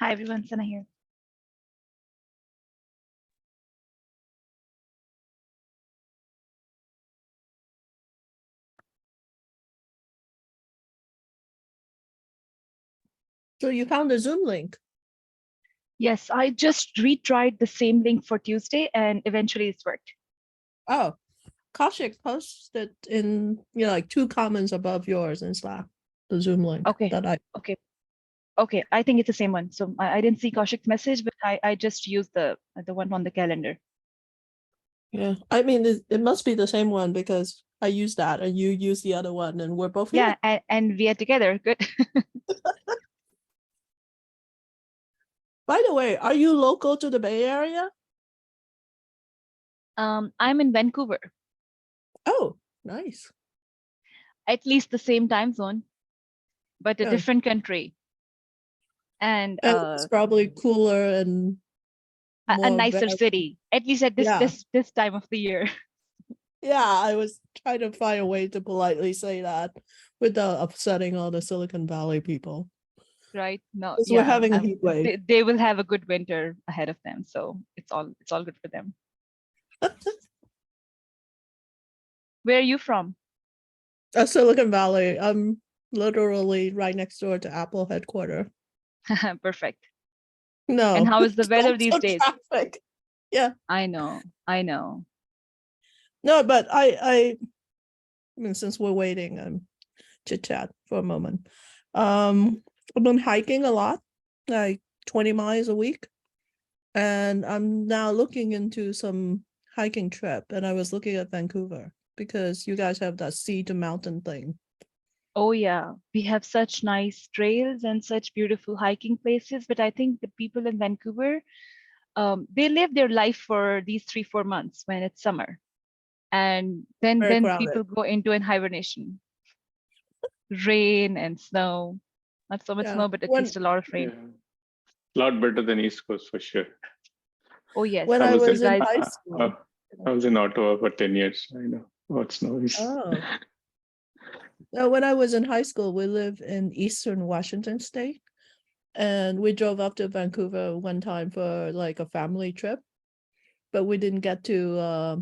Hi everyone, Sana here. So you found the Zoom link. Yes, I just retried the same link for Tuesday and eventually it's worked. Oh, Kaushik posted in like 2 comments above yours in Slack, the Zoom link Okay, that I okay. I think it's the same one. So I didn't see Kaushik's message, but I just used the one on the calendar. yeah. I mean it must be the same one because I used that and you used the other one and we're both here. Yeah, and we are together. Good. By the way, are you local to the Bay Area? I'm in Vancouver, Oh, nice. at least the same time zone, but a Yeah. different country. And And it's probably cooler and a more nicer city, at least at yeah. this time of the year. Yeah, I was trying to find a way to politely say that without upsetting all the Silicon Valley people. Right? No, Because we're yeah. having a heat wave. They will have a good winter ahead of them, so it's all good for them. Where are you from? Silicon Valley. I'm literally right next door to Apple headquarters. Perfect. And No, how is the it's weather these also days? traffic. Yeah, I know, I know. no, but I mean, since we're waiting, chit chat for a moment. I've been hiking a lot, like 20 miles a week, and I'm now looking into some hiking trip. And I was looking at Vancouver because you guys have that sea to mountain thing. Oh yeah, we have such nice trails and such beautiful hiking places, but I think the people in Vancouver, they live their life for these 3-4 months when it's summer, and Very then crowded. people go into an hibernation. Rain and snow, not so much Yeah. snow, but at When least a lot of rain. Yeah, a lot better than East Coast for sure. Oh yes, when I I was you was in in guys. high school. I was in Ottawa for 10 years. I know what snow is. Oh. No, when I was in high school, we lived in Eastern Washington State, and we drove up to Vancouver one time for like a family trip, but we didn't get to,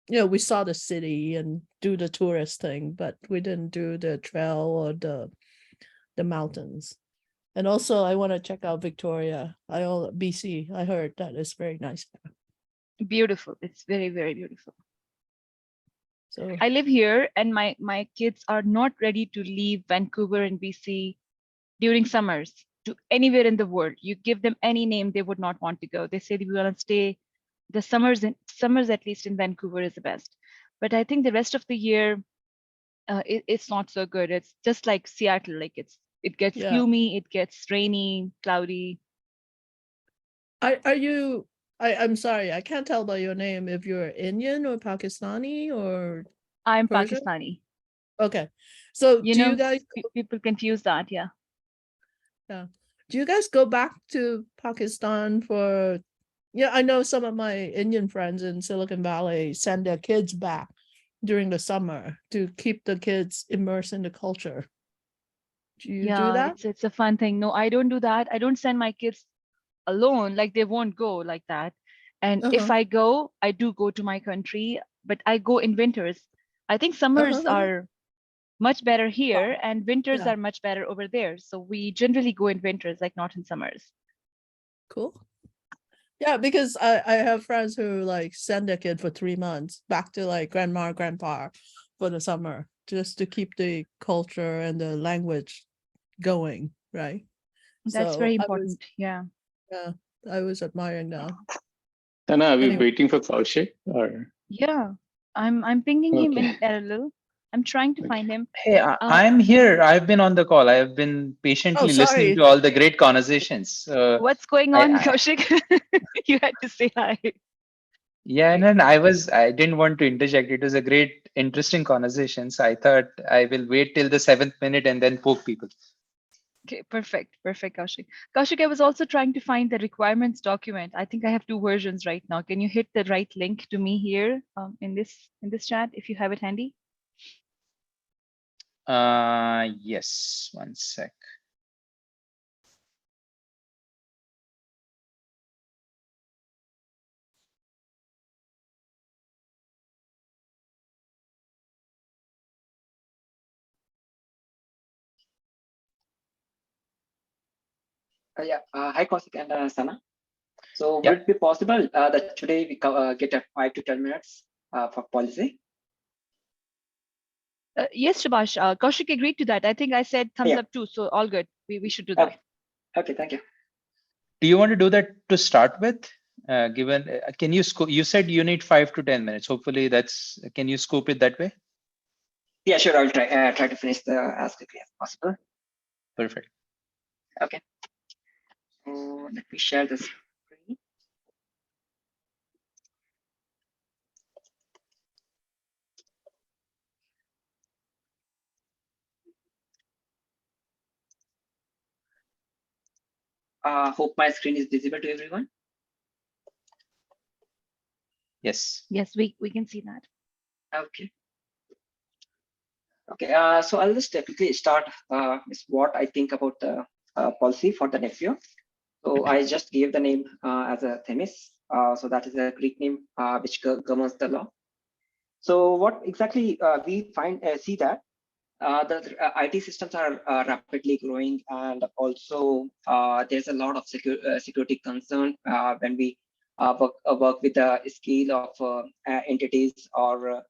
we saw the city and do the tourist thing, but we didn't do the trail or the mountains. And also, I want to check out Victoria, BC. I heard that is very nice. Beautiful. It's very, very beautiful. So I live here and my kids are not ready to leave Vancouver and BC during summers to anywhere in the world. You give them any name, they would not want to go. They say we want to stay. The summers at least in Vancouver is the best. But I think the rest of the year, it's not so good. It's just like Seattle. Like it gets yeah, gloomy, it gets rainy, cloudy. are you? I'm sorry, I can't tell by your name if you're Indian or Pakistani or I'm Persian. Pakistani. Okay, so You do you know, guys? people confuse that. Yeah. Yeah, do you guys go back to Pakistan for? Yeah, I know some of my Indian friends in Silicon Valley send their kids back during the summer to keep the kids immersed in the culture. Do you do Yeah, that? it's a fun thing. No, I don't do that. I don't send my kids alone, like they won't go like that. And if Uh-huh. I go, I do go to my country, but I go in winters. I think Uh-huh. summers Uh-huh. are much better Well, here and winters yeah, are much better over there. So we generally go in winters, like not in summers. cool. Yeah, because I have friends who like send their kid for 3 months back to like grandma, grandpa for the summer just to keep the culture and the language going, right? That's So very I was, important. Yeah. yeah, I was admiring that. Sana, are we Anyway, waiting for Kaushik? Or Yeah. I'm pinging him okay, in parallel. I'm trying to okay. find him. Hey, I'm here. I've been on the call. I have been oh, patiently listening sorry. to all the great conversations. What's going I, on, I Kaushik? You had to say hi. yeah, and I didn't want to interject. It was a great, interesting conversation. So I thought I will wait till the 7th minute and then poke people. Okay, perfect. Perfect, Kaushik. Kaushik, I was also trying to find the requirements document. I think I have two versions right now. Can you hit the right link to me here in this chat if you have it handy? Yes, one sec. Yeah. Hi, Kaushik and Sana. So would Yeah. it be possible that today we get a 5 to 10 minutes for policy? Yes, Shabash. Kaushik agreed to that. I think I said thumbs Yeah. up too. So all good. We should do that. Okay. Okay. Thank you. Do you want to do that to start with? Given, can you you said you need 5 to 10 minutes. Hopefully that's, can you scope it that way? Yeah, sure. I'll try to finish as quickly as possible. Perfect. Okay. So let me share this screen. Hope my screen is visible to everyone. Yes. Yes, we can see that. Okay. Okay. So I'll just quickly start with what I think about the policy for the nephew. So I just gave the name as a Themis. So that is a Greek name which governs the law. So what exactly we see that the IT systems are rapidly growing, and also there's a lot of security concern when we work with the scale of entities or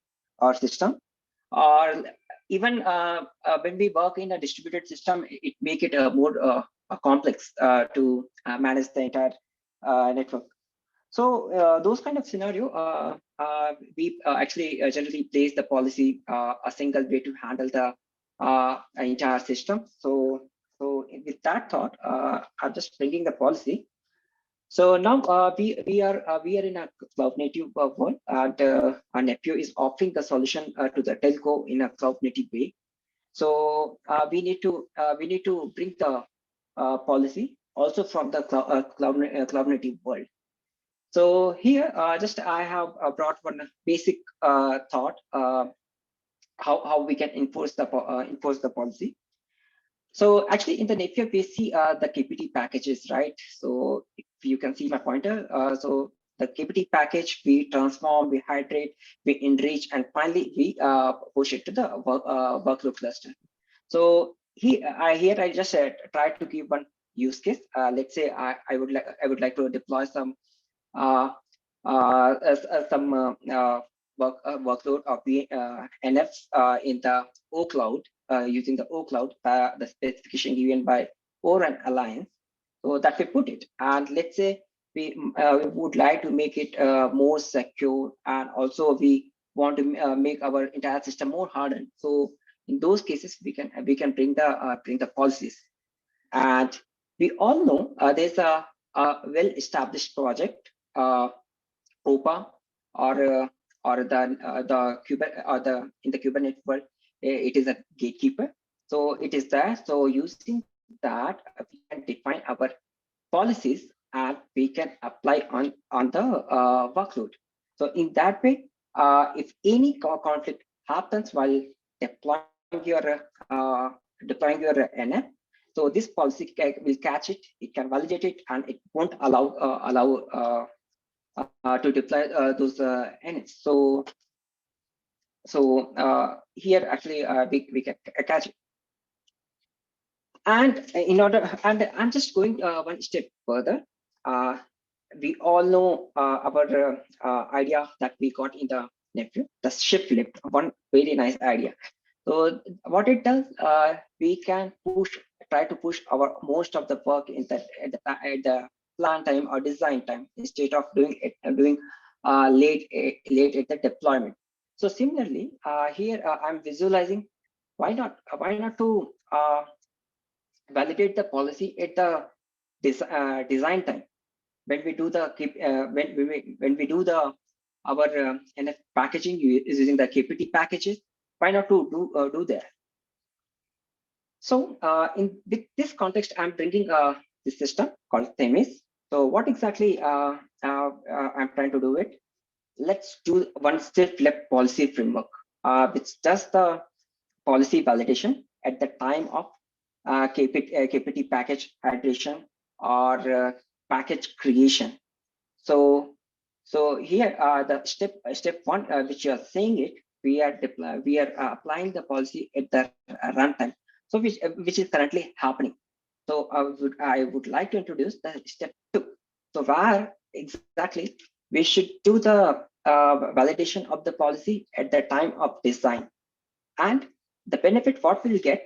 system, or even when we work in a distributed system, it make it more complex to manage the entire network. So those kind of scenario, we actually generally place the policy a single way to handle the entire system. So with that thought, I'm just bringing the policy. So now we are in a cloud native world, and our nephew is offering the solution to the telco in a cloud native way. So we need to bring the policy also from the cloud native world. So here, just I have brought one basic thought how we can enforce the policy. So actually, in the Napier, we see the KPT packages, right? So if you can see my pointer, so the KPT package, we transform, we hydrate, we enrich, and finally we push it to the workload cluster. So here I just try to give one use case. Let's say I would like to deploy some uh, some workload of the NFs in the O cloud using the O cloud, the specification given by Oran Alliance. So that we put it, and let's say we would like to make it more secure, and also we want to make our entire system more hardened. So in those cases, we can bring the policies. And we all know there's a well-established project, OPA, or the in the Kubernetes world, it is a gatekeeper. So it is there. So using that, we can define our policies and we can apply on the workload. So in that way, if any conflict happens while deploying your NF, so this policy will catch it, it can validate it, and it won't allow to deploy those NFs. So here actually we can catch it. And in order, and I'm just going one step further. We all know our idea that we got in the nephew, the shift left, one very nice idea. So what it does, we can try to push our most of the work in that at the plan time or design time instead of doing late at the deployment. So similarly, here I'm visualizing why not to validate the policy at the design time when we do the when we do the our NF packaging is using the KPT packages. Why not to do that? So in this context, I'm bringing this system called Themis. So what exactly I'm trying to do it? Let's do one step left policy framework, which does the policy validation at the time of KPT package hydration or package creation. So here the step one, which you are saying it, we are applying the policy at the runtime. So which is currently happening. So I would like to introduce the step 2. So where exactly we should do the validation of the policy at the time of design, and the benefit what we'll get.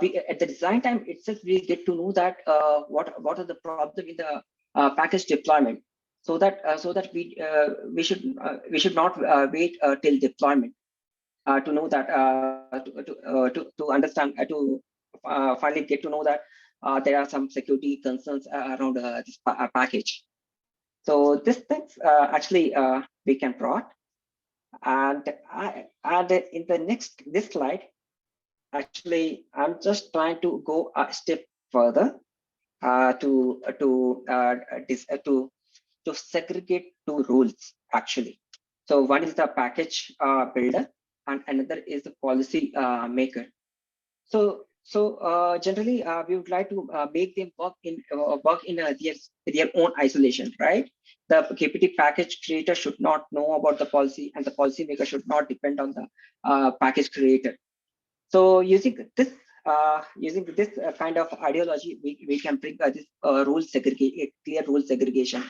We at the design time itself we get to know that what are the problem in the package deployment, so that we should not wait till deployment to know that to understand finally get to know that there are some security concerns around this package. So this things actually we can brought, and in the next this slide, actually I'm just trying to go a step further to segregate two rules actually. So one is the package builder and another is the policy maker. So generally we would like to make them work in their own isolation, right? The KPT package creator should not know about the policy, and the policy maker should not depend on the package creator. So using this kind of ideology, we can bring this clear rule segregation,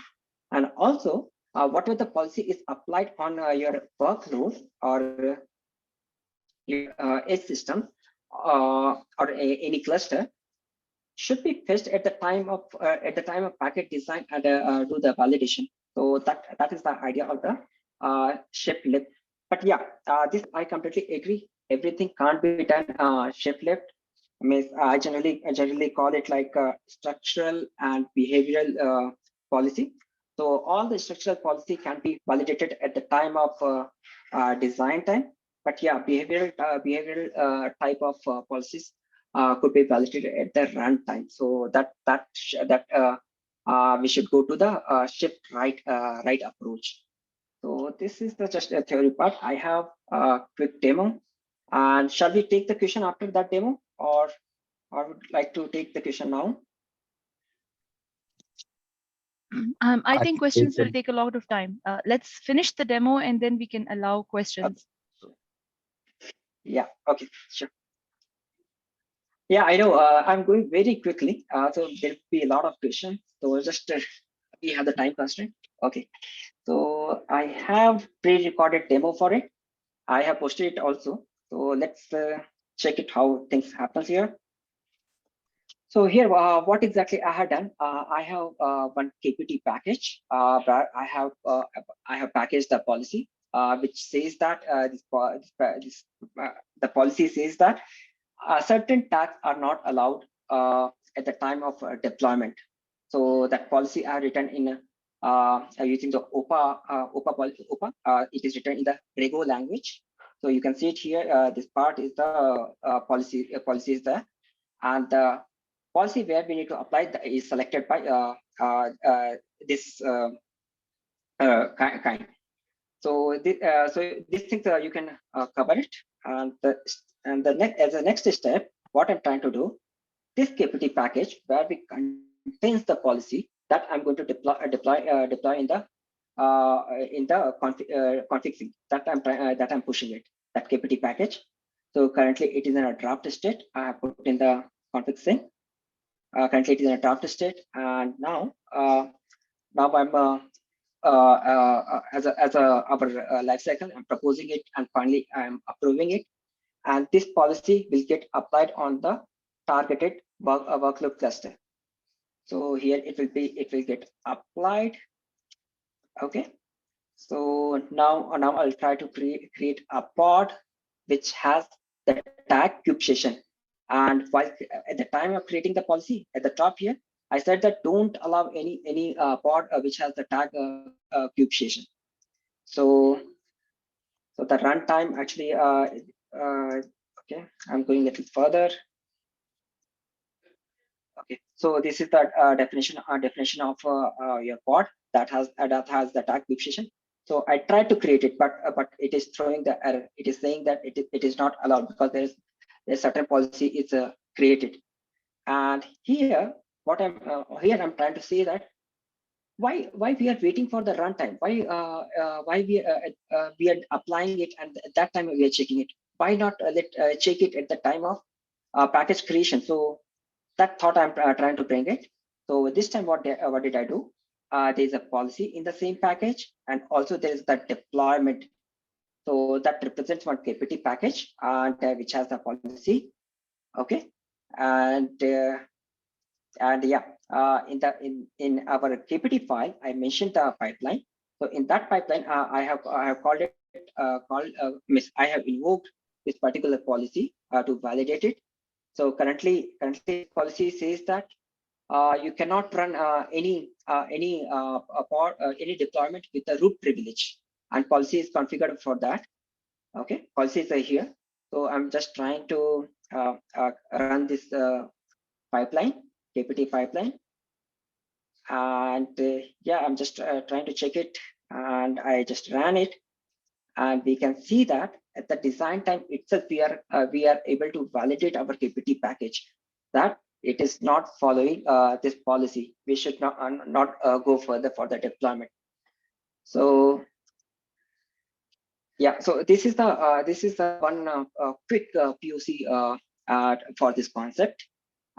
and also whatever the policy is applied on your workload or your edge system or any cluster should be fetched at the time of packet design and do the validation. So that is the idea of the shift left. But yeah, this I completely agree. Everything can't be done shift left. Means I generally call it like structural and behavioral policy. So all the structural policy can be validated at the time of design time. But yeah, behavioral type of policies could be validated at the runtime. So we should go to the shift right approach. So this is just a theory part. I have a quick demo, and shall we take the question after that demo, or would like to take the question now? I think questions will can- take a lot of time. Let's finish the demo and then we can allow questions. Yeah. Okay. Sure. Yeah, I know. I'm going very quickly, so there'll be a lot of questions. So just we have the time constraint. Okay. So I have pre-recorded demo for it. I have posted it also. So let's check it how things happens here. So here, what exactly I have done? I have one KPT package where I have packaged the policy, which says that the policy says that certain tags are not allowed at the time of deployment. So that policy are written in using the OPA. It is written in the Rego language. So you can see it here. This part is the policy. Policy is there, and the policy where we need to apply is selected by this kind. So these things you can cover it, and the next step, what I'm trying to do, this KPT package where we contains the policy that I'm going to deploy in the config sync that I'm pushing it, that KPT package. So currently it is in a draft state. I have put in the config sync. Currently it is in a draft state, and now I'm as our life cycle, I'm proposing it, and finally I'm approving it, and this policy will get applied on the targeted workload cluster. So here it will get applied. Okay. So now I'll try to create a pod which has the tag cube session. And while at the time of creating the policy at the top here, I said that don't allow any pod which has the tag cube session. So the runtime actually okay, I'm going a little further. Okay, so this is the definition of your pod that has the tag cube session. So I tried to create it, but it is throwing the error. It is saying that it is not allowed because there's certain policy is created. And here, what I'm trying to say that why we are waiting for the runtime? Why we are applying it, and at that time we are checking it? Why not check it at the time of package creation? So that thought I'm trying to bring it. So this time, what did I do? There's a policy in the same package, and also there is the deployment. So that represents one KPT package, and which has the policy. Okay, and yeah, in our KPT file, I mentioned the pipeline. So in that pipeline, I have called it I have invoked this particular policy to validate it. So currently policy says that you cannot run any deployment with a root privilege, and policy is configured for that. Okay, policies are here. So I'm just trying to run this pipeline, KPT pipeline, and yeah, I'm just trying to check it, and I just ran it, and we can see that at the design time itself, we are able to validate our KPT package that it is not following this policy. We should not go further for the deployment. So yeah, so this is the one quick POC for this concept,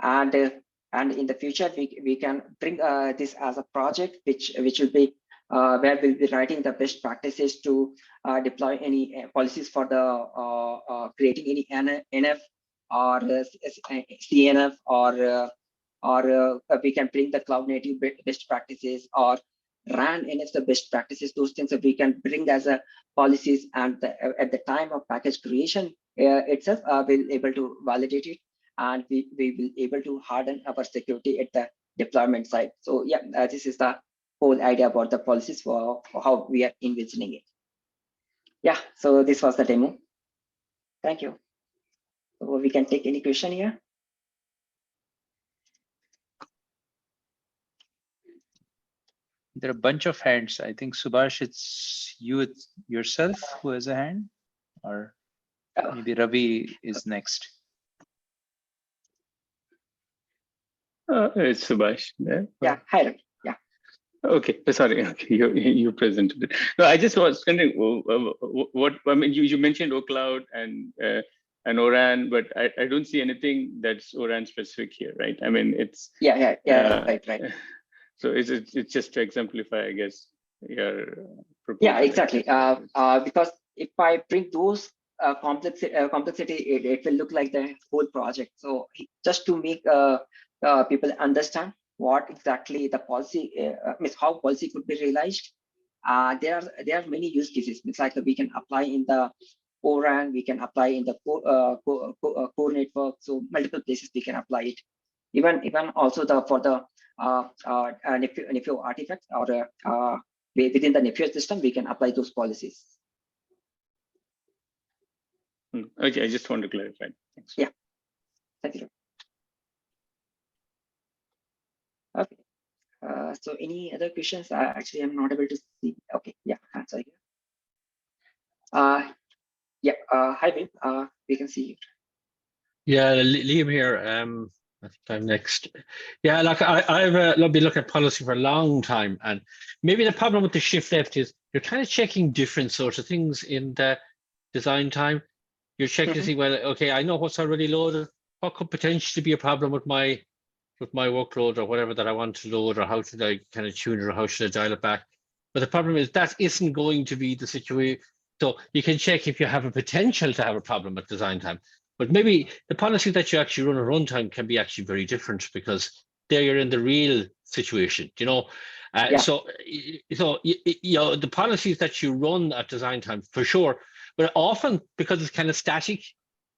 and in the future we can bring this as a project which will be where we'll be writing the best practices to deploy any policies for the creating any NF or CNF, or we can bring the cloud native best practices, or RAN NF the best practices. Those things that we can bring as a policies, and at the time of package creation itself, we'll able to validate it, and we will able to harden our security at the deployment side. So yeah, this is the whole idea about the policies for how we are envisioning it. Yeah, so this was the demo. Thank you. So we can take any question here. There are a bunch of hands. I think Subhash, it's you yourself who has a hand, or maybe Ravi is next. It's Subhash there. Yeah, hi Ravi. Yeah. Okay, sorry. Okay, you presented it. No, I just was wondering what I mean. You mentioned OCloud and ORAN, but I don't see anything that's ORAN specific here, right? I mean, it's yeah, right. So it's just to exemplify, I guess, your proposal. Yeah, exactly. Because if I bring those complexity, it will look like the whole project. So just to make people understand what exactly the policy means, how policy could be realized. There are many use cases. It's like we can apply in the ORAN, we can apply in the core network. So multiple places we can apply it. Even also for the NFO artifacts, or within the NFO system, we can apply those policies. Okay, I just want to clarify. Thanks. Yeah, thank you. Okay. So any other questions? Actually, I'm not able to see. Okay, yeah, answer here. Yeah, hi, Bill. We can see you. Yeah, Liam here. I think I'm next. Yeah, like I've been looking at policy for a long time, and maybe the problem with the shift left is you're kind of checking different sorts of things in the design time. You're checking to see, well, okay, I know what's already loaded. What could potentially be a problem with my workload or whatever that I want to load, or how should I kind of tune it, or how should I dial it back? But the problem is that isn't going to be the situation. So you can check if you have a potential to have a problem at design time. But maybe the policy that you actually run at runtime can be actually very different, because there you're in the real situation, you know. Yeah. So you know, the policies that you run at design time for sure, but often because it's kind of static,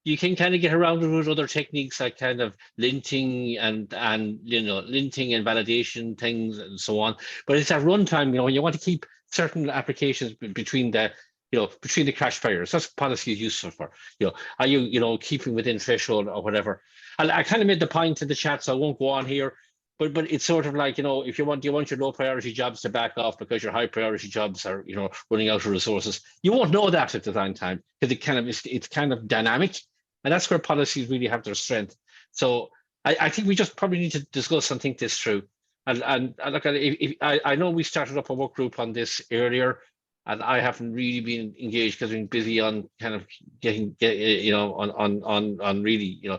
you can kind of get around it with other techniques like kind of linting and you know, linting and validation things and so on. But it's at runtime, you know, when you want to keep certain applications between the, you know, between the crash barriers. That's what policy is useful for. You know, are you know, keeping within threshold or whatever? I kind of made the point in the chat, so I won't go on here. But it's sort of like, you know, if you want your low priority jobs to back off because your high priority jobs are, you know, running out of resources, you won't know that at design time, because it's kind of dynamic, and that's where policies really have their strength. So I think we just probably need to discuss and think this through. And look at it, I know we started up a work group on this earlier, and I haven't really been engaged because I've been busy on kind of getting you know, on really, you know,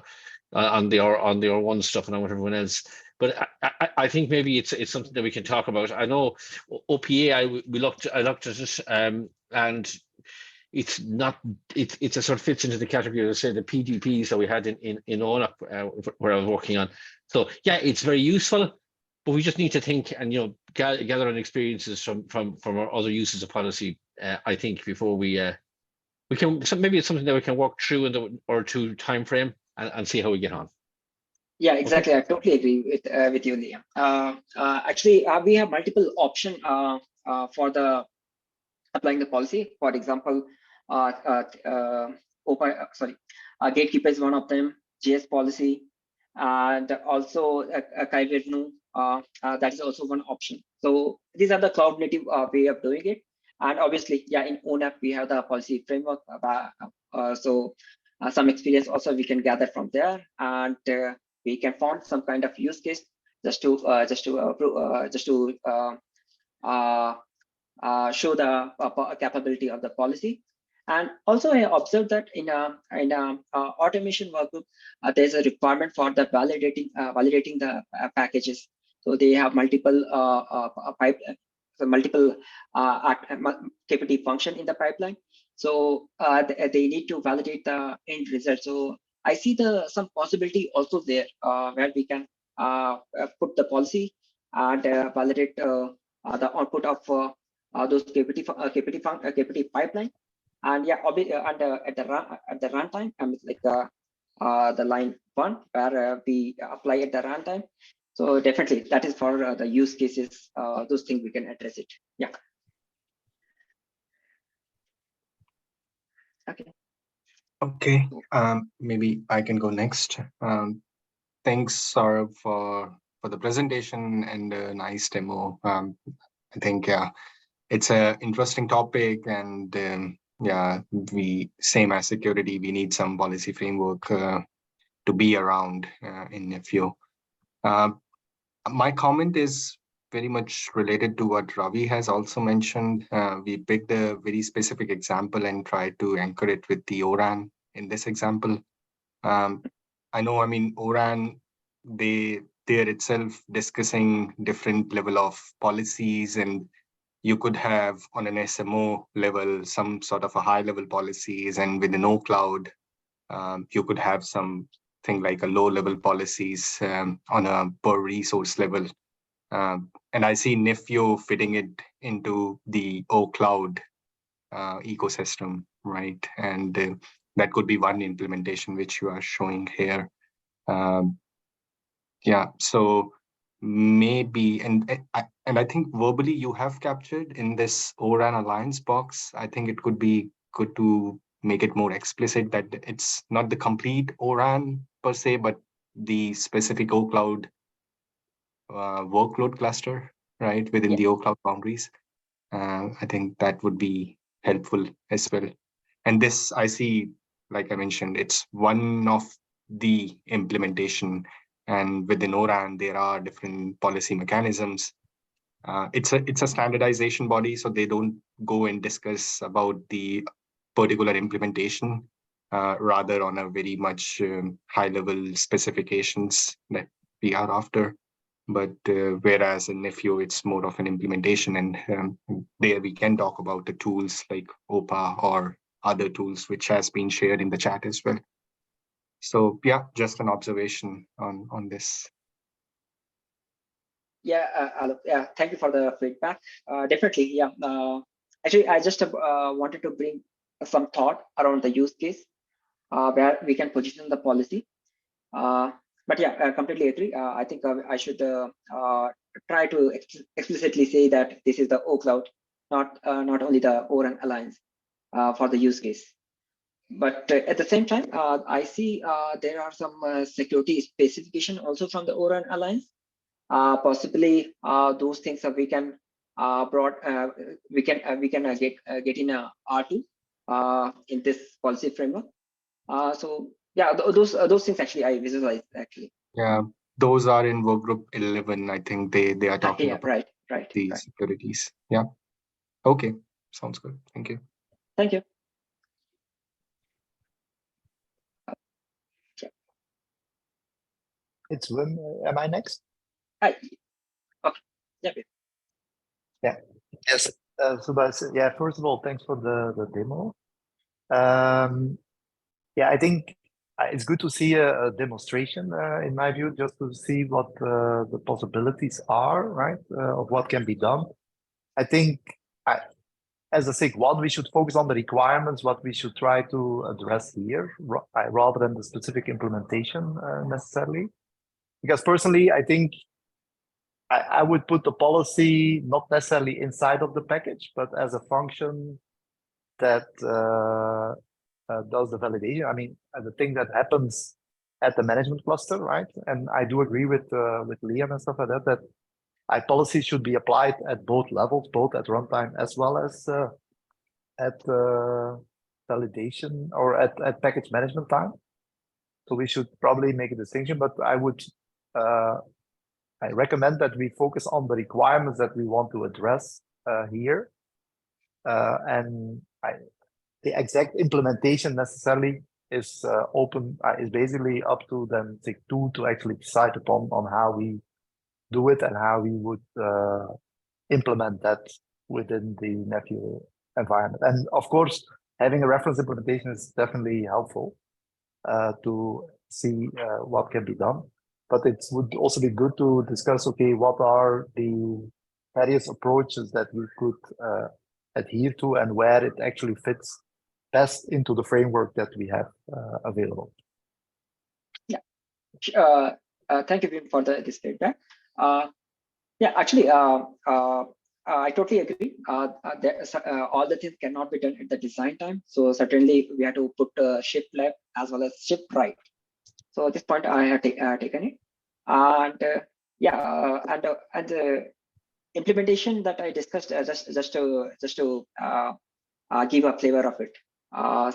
on the R1 stuff and on everyone else. But I think maybe it's something that we can talk about. I know OPA. I looked at it, and it's not. It's a sort of fits into the category of, say, the PDPs that we had in ONUP, where I was working on. So yeah, it's very useful, but we just need to think and gather on experiences from our other uses of policy. I think before we can, so maybe it's something that we can walk through in the or two time frame and see how we get on. Yeah, exactly. I totally agree with you, Liam. Actually, we have multiple options for the applying the policy. For example, gatekeeper is one of them. JS policy, and also Kaivernu, that is also one option. So these are the cloud native way of doing it. And obviously, yeah, in ONAP we have the policy framework. So some experience also we can gather from there, and we can find some kind of use case just to show the capability of the policy. And also I observed that in a automation workgroup, there's a requirement for the validating the packages. So they have multiple multiple KPT function in the pipeline. So they need to validate the end result. So I see some possibility also there where we can put the policy and validate the output of those KPT pipeline. And yeah, at the runtime, it's like the line 1 where we apply at the runtime. So definitely that is for the use cases. Those things we can address it. Yeah. Okay. Okay. Maybe I can go next. Thanks, Saurabh, for the presentation and a nice demo. I think it's an interesting topic, and yeah, same as security, we need some policy framework to be around in FU. My comment is very much related to what Ravi has also mentioned. We picked a very specific example and tried to anchor it with the ORAN in this example. I know, I mean, ORAN, they're itself discussing different level of policies, and you could have on an SMO level some sort of a high level policies, and within OCloud, you could have something like a low level policies on a per resource level. And I see Nifio fitting it into the OCloud ecosystem, right? And that could be one implementation which you are showing here. Yeah, so maybe, and I think verbally you have captured in this ORAN Alliance box. I think it could be good to make it more explicit that it's not the complete ORAN per se, but the specific OCloud workload cluster, right, within the OCloud boundaries. I think that would be helpful as well. And this, I see, like I mentioned, it's one of the implementation, and within ORAN, there are different policy mechanisms. It's a standardization body, so they don't go and discuss about the particular implementation, rather on a very much high level specifications that we are after. But whereas in Nifio, it's more of an implementation, and there we can talk about the tools like OPA or other tools, which has been shared in the chat as well. So yeah, just an observation on this. Yeah, Alok, yeah, thank you for the feedback. Definitely, yeah. Actually, I just wanted to bring some thought around the use case where we can position the policy. But yeah, I completely agree. I think I should try to explicitly say that this is the OCloud, not only the ORAN Alliance for the use case. But at the same time, I see there are some security specification also from the ORAN Alliance. Possibly those things that we can get in a R2 in this policy framework. So yeah, those things actually I visualize actually. Yeah, those are in workgroup 11. I think they are talking about right. securities. Yeah. Okay, sounds good. Thank you. Thank you. It's Wim. Am I next? Okay. Yeah. Yes. Subhas, yeah, first of all, thanks for the demo. Yeah, I think it's good to see a demonstration, in my view, just to see what the possibilities are, right, of what can be done. I think as a SIG one, we should focus on the requirements, what we should try to address here, rather than the specific implementation necessarily. Because personally, I think I would put the policy not necessarily inside of the package, but as a function that does the validation. I mean, the thing that happens at the management cluster, right? And I do agree with Liam and stuff like that, that policy should be applied at both levels, both at runtime as well as at validation or at package management time. So we should probably make a distinction, but I would I recommend that we focus on the requirements that we want to address here. And the exact implementation necessarily is open, is basically up to them SIG2 to actually decide upon on how we do it and how we would implement that within the Nephew environment. And of course, having a reference implementation is definitely helpful to see what can be done. But it would also be good to discuss, okay, what are the various approaches that we could adhere to and where it actually fits best into the framework that we have available. Yeah. Thank you for this feedback. Yeah, actually, I totally agree. All the things cannot be done at the design time. So certainly we have to put ship left as well as ship right. So at this point, I have taken it, and and the implementation that I discussed just to give a flavor of it.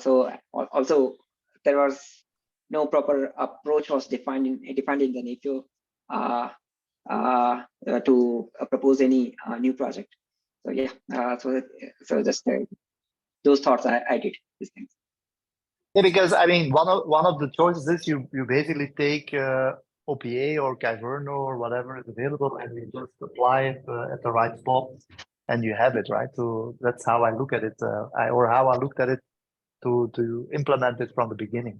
So also there was no proper approach was defined in the NAPIO to propose any new project. So yeah, so just those thoughts I did these things. Yeah, because I mean, one of the choices is you basically take OPA or Kyverno or whatever is available, and you just apply it at the right spot, and you have it, right? So that's how I look at it, or how I looked at it to implement it from the beginning,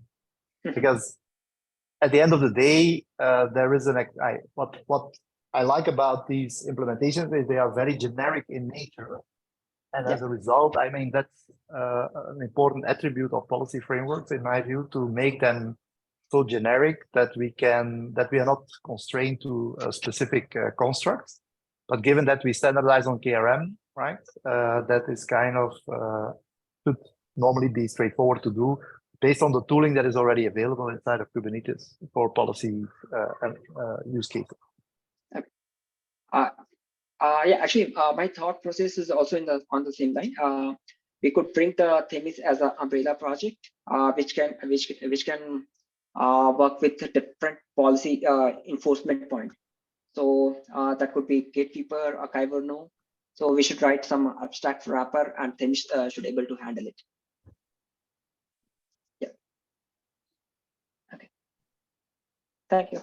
because at the end of the day, there is what I like about these implementations is they are very generic in nature. And as a result, I mean, that's an important attribute of policy frameworks, in my view, to make them so generic that we are not constrained to a specific constructs. But given that we standardize on KRM, right, that is kind of should normally be straightforward to do based on the tooling that is already available inside of Kubernetes for policy use cases. Yeah, actually, my thought process is also on the same line. We could bring the Themis as an umbrella project, which can work with different policy enforcement points. So that could be Gatekeeper or Kyverno. So we should write some abstract wrapper, and Themis should able to handle it. Yeah. Okay. Thank you.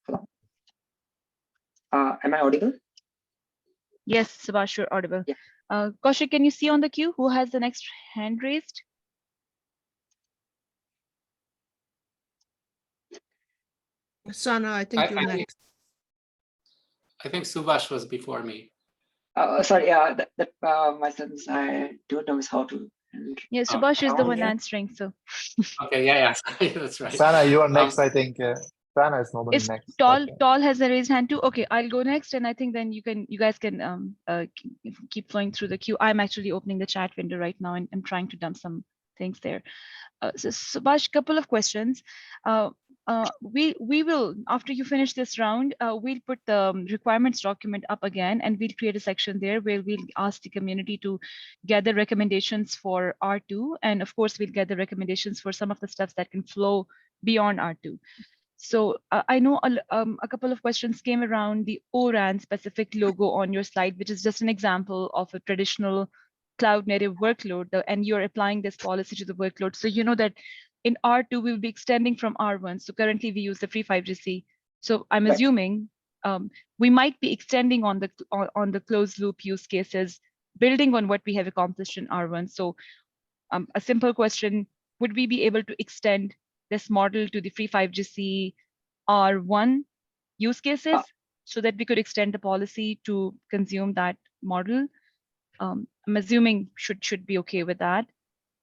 Hello. Am I audible? Yes, Subhash, you're audible. Yeah. Kaushik, can you see on the queue who has the next hand raised? Sana, I think you're next. I think Subhash was before me. Sorry, my sons, I don't know how to. Yeah, Subhash is the one yeah. answering. So Okay, yeah, that's right. Sana, you are next, I think. Sana is normally it's next. Tall has a raised hand too. Okay, I'll go next, and I think then you guys can keep flowing through the queue. I'm actually opening the chat window right now, and I'm trying to dump some things there. So Subhash, couple of questions. We will, after you finish this round, we'll put the requirements document up again, and we'll create a section there where we'll ask the community to gather recommendations for R2, and of course we'll gather recommendations for some of the steps that can flow beyond R2. So I know a couple of questions came around the ORAN specific logo on your slide, which is just an example of a traditional cloud native workload, and you're applying this policy to the workload. So you know that in R2, we will be extending from R1. So currently we use the free 5GC. So I'm Right. assuming we might be extending on the closed loop use cases, building on what we have accomplished in R1. So a simple question, would we be able to extend this model to the free 5GC R1 use cases so that we could extend the policy to consume that model? I'm assuming should be okay with that.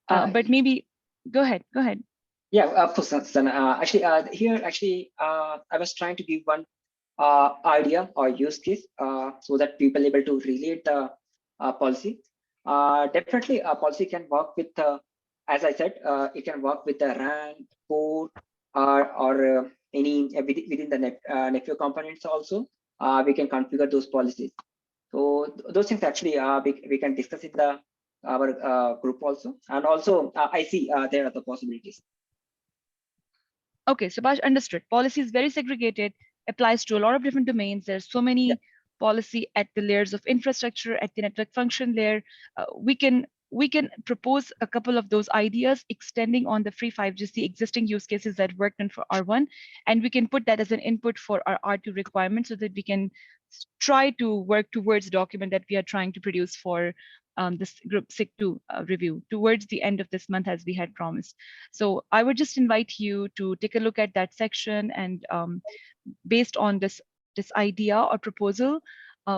But maybe go ahead. Yeah, of course, Sana. Here, I was trying to give one idea or use case so that people able to relate the policy. Definitely, a policy can work with, as I said, it can work with the RAN, core, or any within the network components also. We can configure those policies. So those things actually we can discuss in the our group also, and also I see there are the possibilities. Okay, Subhash, understood. Policy is very segregated, applies to a lot of different domains. There's so many policy at the layers of infrastructure, at the network function layer. We can propose a couple of those ideas, extending on the free 5GC existing use cases that worked on for R1, and we can put that as an input for our R2 requirement so that we can try to work towards the document that we are trying to produce for this group SIG2 review towards the end of this month, as we had promised. So I would just invite you to take a look at that section, and based on this idea or proposal,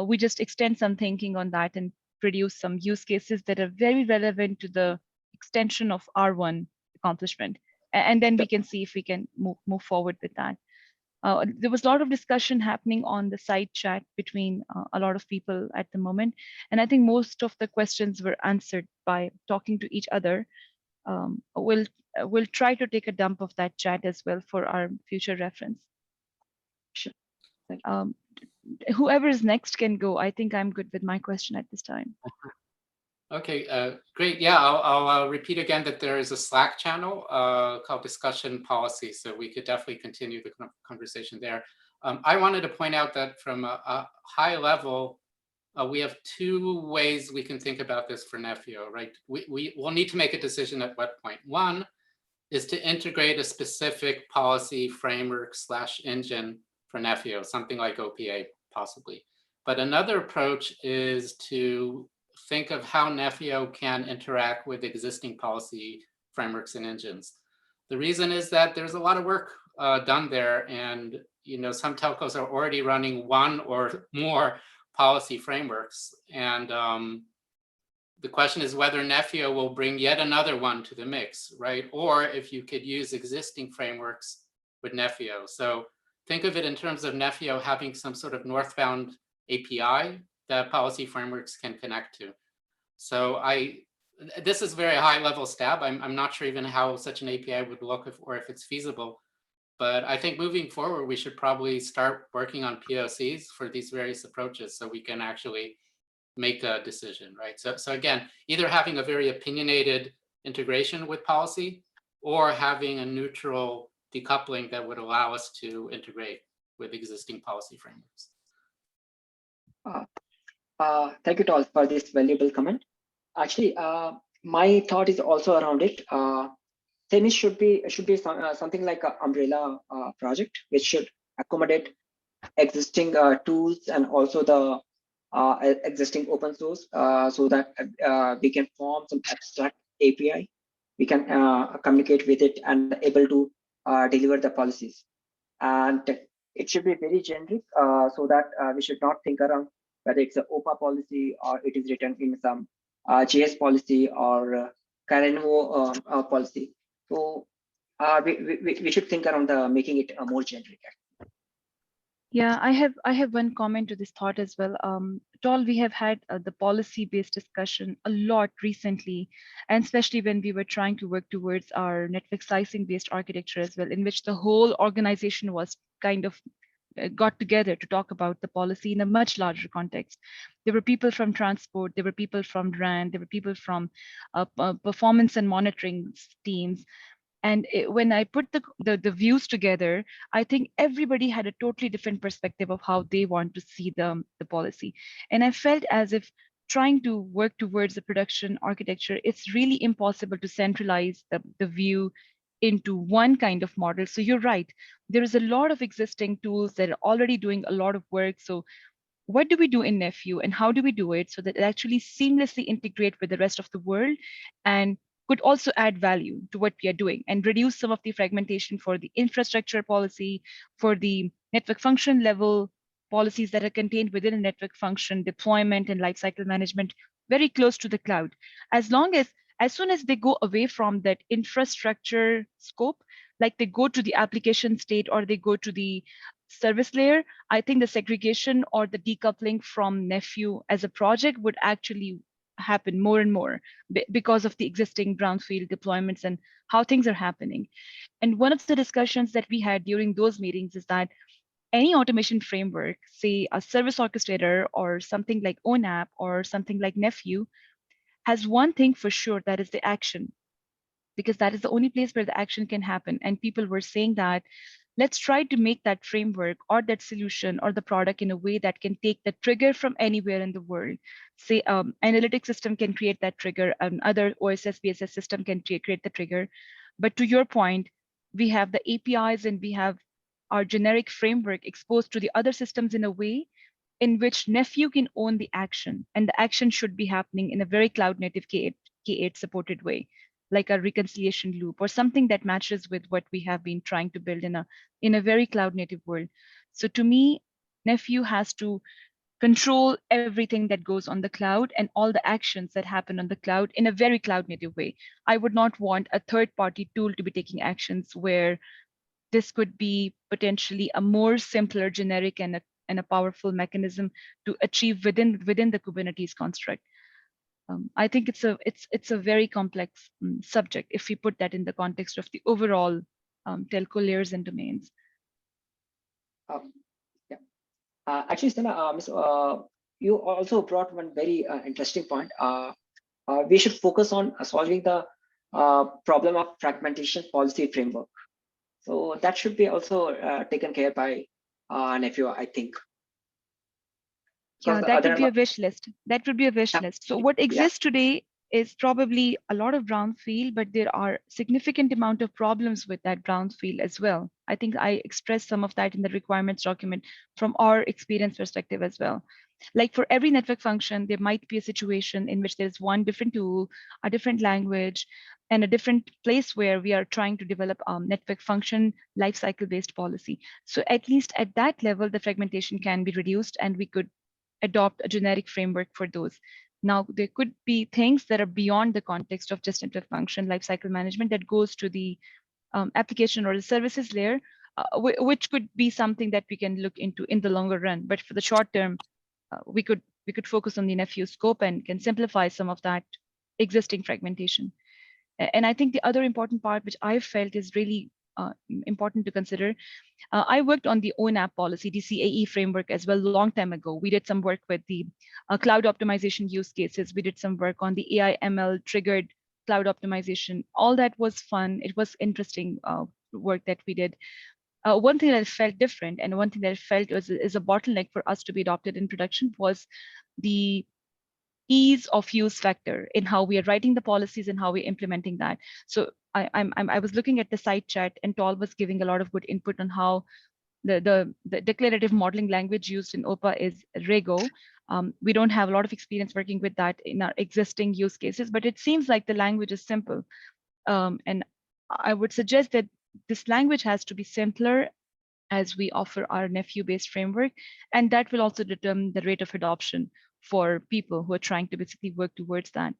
we just extend some thinking on that and produce some use cases that are very relevant to the extension of R1 accomplishment. And then we can see if we can move forward with that. There was a lot of discussion happening on the side chat between a lot of people at the moment. And I think most of the questions were answered by talking to each other. We'll try to take a dump of that chat as well for our future reference. Sure. Whoever is next can go. I think I'm good with my question at this time. Okay, great. Yeah, I'll repeat again that there is a Slack channel called Discussion Policy, so we could definitely continue the conversation there. I wanted to point out that from a high level, we have two ways we can think about this for Nefio, right? We'll need to make a decision at what point. One is to integrate a specific policy framework / engine for Nefio, something like OPA possibly. But another approach is to think of how Nefio can interact with existing policy frameworks and engines. The reason is that there's a lot of work done there, and some telcos are already running one or more policy frameworks, and the question is whether Nefio will bring yet another one to the mix, right? Or if you could use existing frameworks with Nefio. So think of it in terms of Nefio having some sort of northbound API that policy frameworks can connect to. So this is very high level stab. I'm not sure even how such an API would look or if it's feasible. But I think moving forward, we should probably start working on POCs for these various approaches so we can actually make a decision, right? So again, either having a very opinionated integration with policy or having a neutral decoupling that would allow us to integrate with existing policy frameworks. Thank you, Tol, for this valuable comment. Actually, my thought is also around it. Themis should be something like an umbrella project, which should accommodate existing tools and also the existing open source, so that we can form some abstract API. We can communicate with it and able to deliver the policies. And it should be very generic, so that we should not think around whether it's an OPA policy or it is written in some JS policy or Karenvo policy. So we should think around making it more generic. Yeah, I have one comment to this thought as well. Tol, we have had the policy-based discussion a lot recently, and especially when we were trying to work towards our network slicing-based architecture as well, in which the whole organization was kind of got together to talk about the policy in a much larger context. There were people from transport, there were people from RAN, there were people from performance and monitoring teams. And when I put the views together, I think everybody had a totally different perspective of how they want to see the policy. And I felt as if trying to work towards the production architecture, it's really impossible to centralize the view into one kind of model. So you're right, there is a lot of existing tools that are already doing a lot of work. So what do we do in Nephew and how do we do it so that it actually seamlessly integrate with the rest of the world and could also add value to what we are doing and reduce some of the fragmentation for the infrastructure policy, for the network function level policies that are contained within a network function, deployment and lifecycle management, very close to the cloud. As soon as they go away from that infrastructure scope, like they go to the application state or they go to the service layer, I think the segregation or the decoupling from Nephew as a project would actually happen more and more because of the existing brownfield deployments and how things are happening. And one of the discussions that we had during those meetings is that any automation framework, say a service orchestrator or something like ONAP or something like Nephew, has one thing for sure, that is the action, because that is the only place where the action can happen. And people were saying that let's try to make that framework or that solution or the product in a way that can take the trigger from anywhere in the world. Say analytics system can create that trigger, other OSS, BSS system can create the trigger. But to your point, we have the APIs and we have our generic framework exposed to the other systems in a way in which Nephew can own the action, and the action should be happening in a very cloud native K8 supported way, like a reconciliation loop or something that matches with what we have been trying to build in a very cloud native world. So to me, Nephew has to control everything that goes on the cloud and all the actions that happen on the cloud in a very cloud native way. I would not want a third party tool to be taking actions where this could be potentially a more simpler, generic, and a powerful mechanism to achieve within the Kubernetes construct. I think it's a very complex subject if we put that in the context of the overall telco layers and domains. Yeah. Actually, Stella, you also brought one very interesting point. We should focus on solving the problem of fragmentation policy framework. So that should be also taken care by Nephew, I think. Yeah, that would be a wish list. That would be a wish list. So what exists today is probably a lot of brownfield, but there are significant amount of problems with that brownfield as well. I think I expressed some of that in the requirements document from our experience perspective as well. Like for every network function, there might be a situation in which there's one different tool, a different language, and a different place where we are trying to develop network function lifecycle based policy. So at least at that level, the fragmentation can be reduced and we could adopt a generic framework for those. Now, there could be things that are beyond the context of just network function lifecycle management that goes to the application or the services layer, which could be something that we can look into in the longer run. But for the short term, we could focus on the Nephew scope and can simplify some of that existing fragmentation. And I think the other important part, which I felt is really important to consider, I worked on the ONAP policy, DCAE framework as well, long time ago. We did some work with the cloud optimization use cases. We did some work on the AI ML triggered cloud optimization. All that was fun. It was interesting work that we did. One thing that I felt different and one thing that I felt is a bottleneck for us to be adopted in production was the ease of use factor in how we are writing the policies and how we're implementing that. So I was looking at the side chat and Tol was giving a lot of good input on how the declarative modeling language used in OPA is Rego. We don't have a lot of experience working with that in our existing use cases, but it seems like the language is simple. And I would suggest that this language has to be simpler as we offer our Nephew-based framework, and that will also determine the rate of adoption for people who are trying to basically work towards that.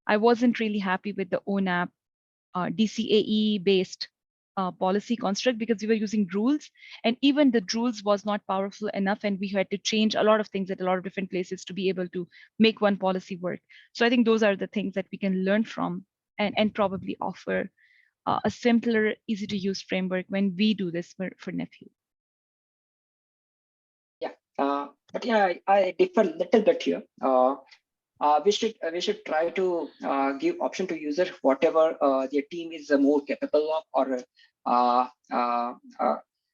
I wasn't really happy with the ONAP DCAE-based policy construct because we were using rules, and even the rules was not powerful enough, and we had to change a lot of things at a lot of different places to be able to make one policy work. So I think those are the things that we can learn from and probably offer a simpler, easy to use framework when we do this for Nephew. Yeah, but yeah, I differ a little bit here. We should try to give option to user whatever their team is more capable of, or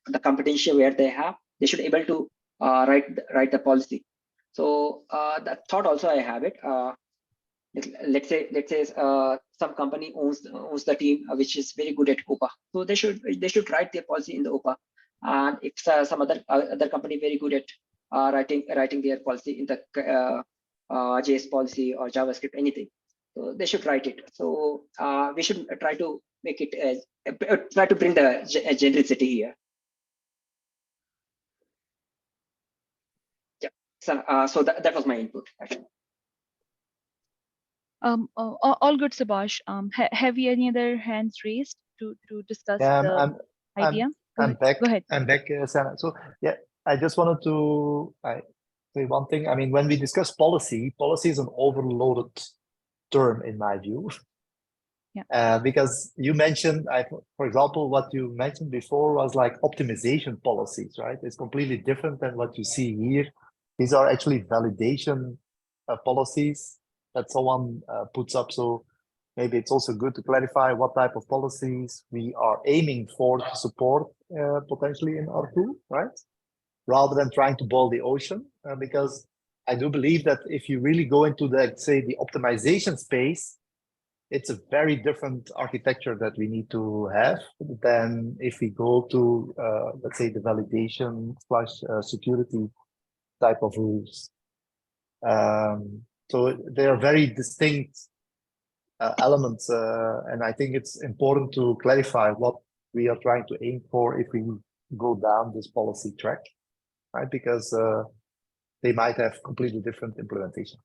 the competency where they have. They should able to write the policy. So that thought also I have it. let's say some company owns the team which is very good at OPA, so they should write their policy in the OPA. And if some other company very good at writing their policy in the JS policy or JavaScript, anything, so they should write it. So we should try to make it try to bring the genericity here. Yeah, so that was my input actually. All good, Subhash. Have you any other hands raised to discuss Yeah, the idea? I'm back. Go ahead. I'm back, Sana. So yeah, I just wanted to say one thing. I mean, when we discuss policy is an overloaded term in my view. Yeah. Because you mentioned, for example, what you mentioned before was like optimization policies, right? It's completely different than what you see here. These are actually validation policies that someone puts up. So maybe it's also good to clarify what type of policies we are aiming for to support potentially in R2, right? Rather than trying to boil the ocean, because I do believe that if you really go into the, say, the optimization space, it's a very different architecture that we need to have than if we go to, let's say, the validation / security type of rules. So they are very distinct elements, and I think it's important to clarify what we are trying to aim for if we go down this policy track, right? Because they might have completely different implementation.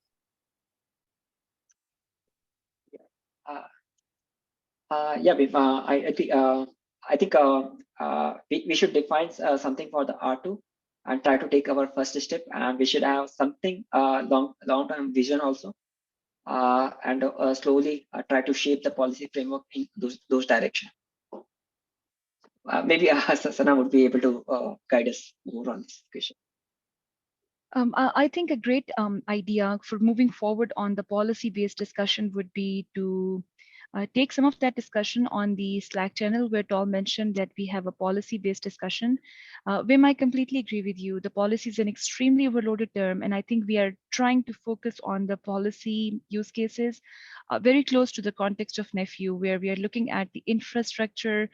Yeah, I think we should define something for the R2 and try to take our first step, and we should have something long-term vision also, and slowly try to shape the policy framework in those directions. Maybe Sana would be able to guide us more on this question. I think a great idea for moving forward on the policy-based discussion would be to take some of that discussion on the Slack channel where Tol mentioned that we have a policy-based discussion. Wim, I completely agree with you. The policy is an extremely overloaded term, and I think we are trying to focus on the policy use cases very close to the context of Nephew, where we are looking at the infrastructure,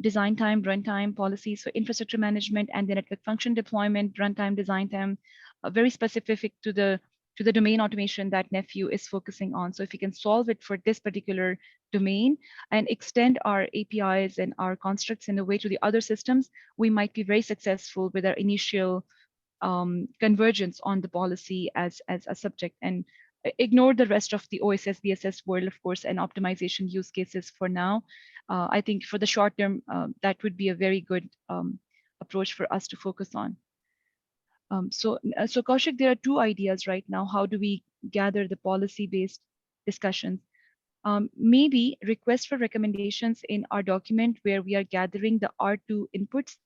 design time, runtime policies for infrastructure management, and the network function deployment, runtime, design time, very specific to the domain automation that Nephew is focusing on. So if we can solve it for this particular domain and extend our APIs and our constructs in a way to the other systems, we might be very successful with our initial convergence on the policy as a subject, and ignore the rest of the OSS, BSS world, of course, and optimization use cases for now. I think for the short term, that would be a very good approach for us to focus on. So Kaushik, there are two ideas right now. How do we gather the policy-based discussions? Maybe request for recommendations in our document where we are gathering the R2 inputs.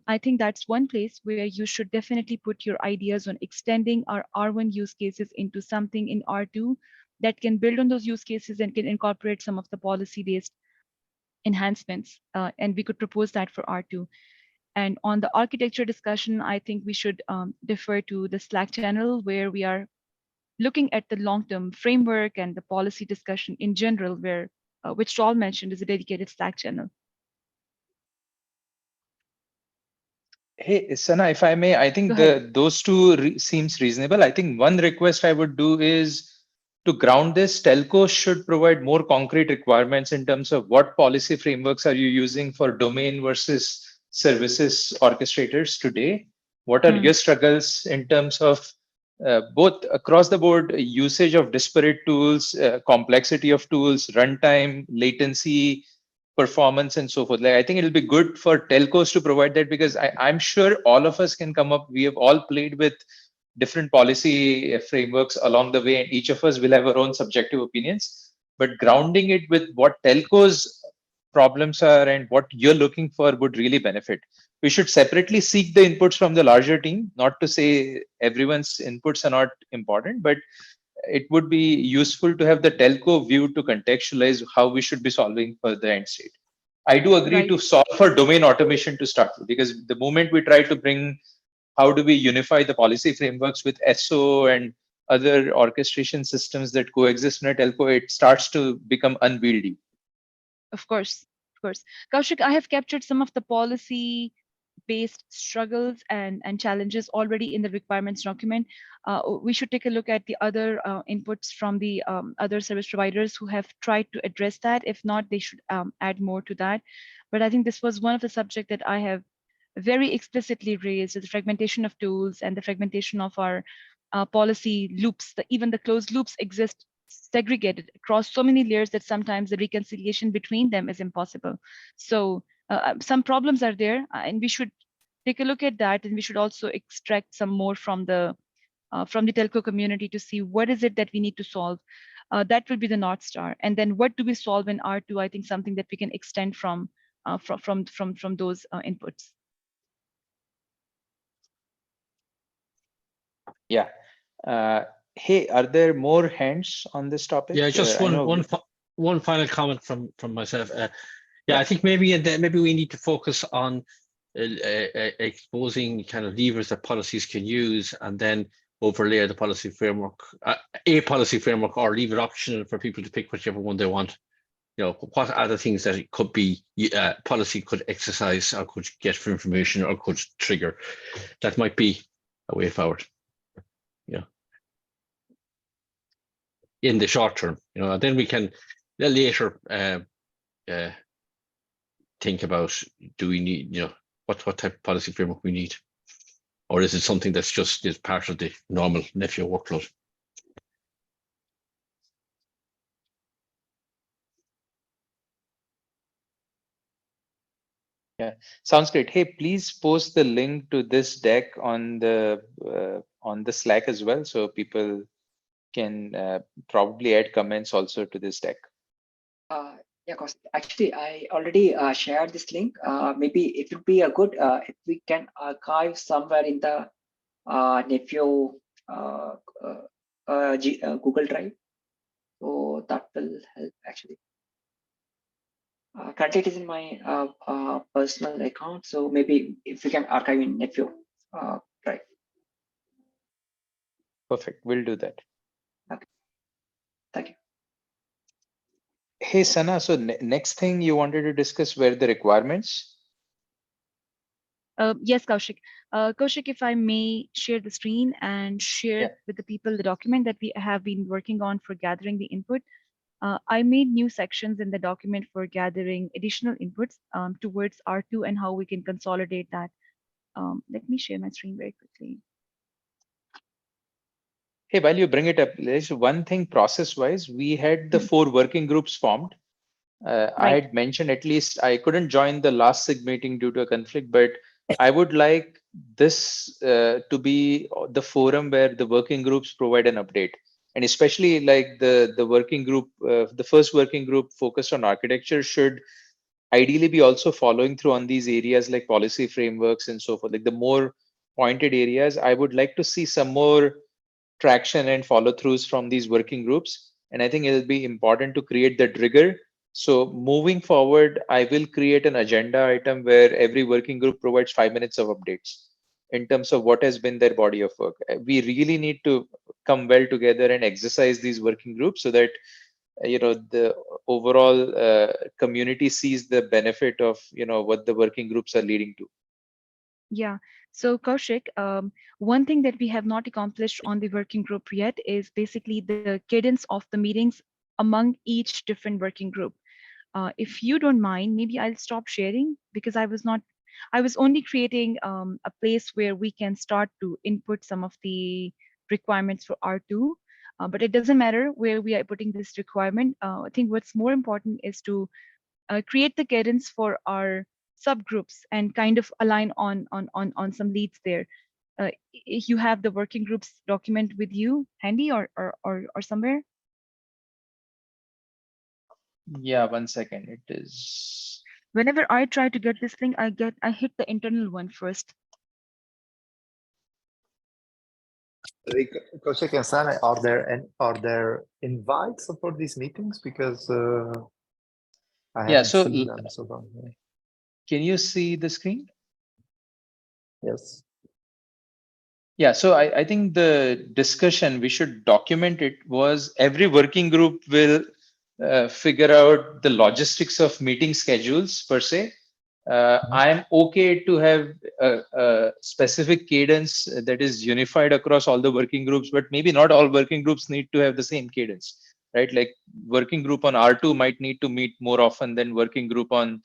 I think that's one place where you should definitely put your ideas on extending our R1 use cases into something in R2 that can build on those use cases and can incorporate some of the policy-based enhancements. And we could propose that for R2. And on the architecture discussion, I think we should defer to the Slack channel where we are looking at the long-term framework and the policy discussion in general, where which Tol mentioned is a dedicated Slack channel. Hey, Sana, if I may, I think those two seems reasonable. I think one request I would do is to ground this. Telcos should provide more concrete requirements in terms of what policy frameworks are you using for domain versus services orchestrators today. What are your struggles in terms of both across the board usage of disparate tools, complexity of tools, runtime, latency, performance, and so forth. Like, I think it'll be good for telcos to provide that, because I'm sure all of us can come up. We have all played with different policy frameworks along the way, and each of us will have our own subjective opinions. But grounding it with what telcos problems are and what you're looking for would really benefit. We should separately seek the inputs from the larger team, not to say everyone's inputs are not important, but it would be useful to have the telco view to contextualize how we should be solving for the end state. I do agree to solve for domain automation to start with, because the moment we try to bring how do we unify the policy frameworks with SO and other orchestration systems that coexist in a telco, it starts to become unwieldy. Of course, of course. Kaushik, I have captured some of the policy based struggles and challenges already in the requirements document. We should take a look at the other inputs from the other service providers who have tried to address that. If not, they should add more to that. But I think this was one of the subject that I have very explicitly raised, the fragmentation of tools and the fragmentation of our policy loops. Even the closed loops exist segregated across so many layers that sometimes the reconciliation between them is impossible. So some problems are there, and we should take a look at that, and we should also extract some more from the telco community to see what is it that we need to solve. That will be the North Star. And then what do we solve in R2? I think something that we can extend from those inputs. Yeah. Hey, are there more hands on this topic? Yeah, just I know one final comment from myself. Yeah, Yeah. I think maybe we need to focus on exposing kind of levers that policies can use, and then overlay the policy framework, a policy framework, or leave it optional for people to pick whichever one they want. You know, what are the things that it could be policy could exercise or could get for information or could trigger? That might be a way forward. Yeah, in the short term, you know, and then we can later think about, do we need, you know, what type of policy framework we need, or is it something that's just is part of the normal NEFIO workload? Yeah, sounds great. Hey, please post the link to this deck on the Slack as well, so people can probably add comments also to this deck. Yeah, Kaustubh. Actually, I already shared this link. Maybe it would be a good if we can archive somewhere in the NEFIO Google Drive. So that will help actually. Currently, it is in my personal account. So maybe if we can archive in NEFIO Drive. Perfect, we'll do that. Okay. Thank you. Hey, Sana, so next thing you wanted to discuss were the requirements? Yes, Kaushik. Kaushik, if I may share the screen and share with the people the document that we have been working on for gathering the input. I made new sections in the document for gathering additional inputs towards R2 and how we can consolidate that. Let me share my screen very quickly. Hey, while you bring it up, there's one thing process-wise, we had the 4 working groups formed. I had mentioned, at least I couldn't join the last SIG meeting due to a conflict, but I would like this to be the forum where the working groups provide an update. And especially like the working group, the first working group focused on architecture should ideally be also following through on these areas like policy frameworks and so forth. Like the more pointed areas, I would like to see some more traction and follow throughs from these working groups. And I think it'll be important to create the trigger. So moving forward, I will create an agenda item where every working group provides 5 minutes of updates in terms of what has been their body of work. We really need to come well together and exercise these working groups so that you know the overall community sees the benefit of what the working groups are leading to. Yeah. So Kaushik, one thing that we have not accomplished on the working group yet is basically the cadence of the meetings among each different working group. If you don't mind, maybe I'll stop sharing because I was only creating a place where we can start to input some of the requirements for R2. But it doesn't matter where we are putting this requirement. I think what's more important is to create the cadence for our subgroups and kind of align on some leads there. If you have the working groups document with you handy or somewhere. Yeah, 1 second. It is. Whenever I try to get this thing, I hit the internal one first. Kaushik and Sana, are there invites for these meetings? Because I haven't so seen them so far. Can you see the screen? Yes. Yeah, so I think the discussion, we should document it, was every working group will figure out the logistics of meeting schedules per se. I'm okay to have a specific cadence that is unified across all the working groups, but maybe not all working groups need to have the same cadence, right? Like working group on R2 might need to meet more often than working group on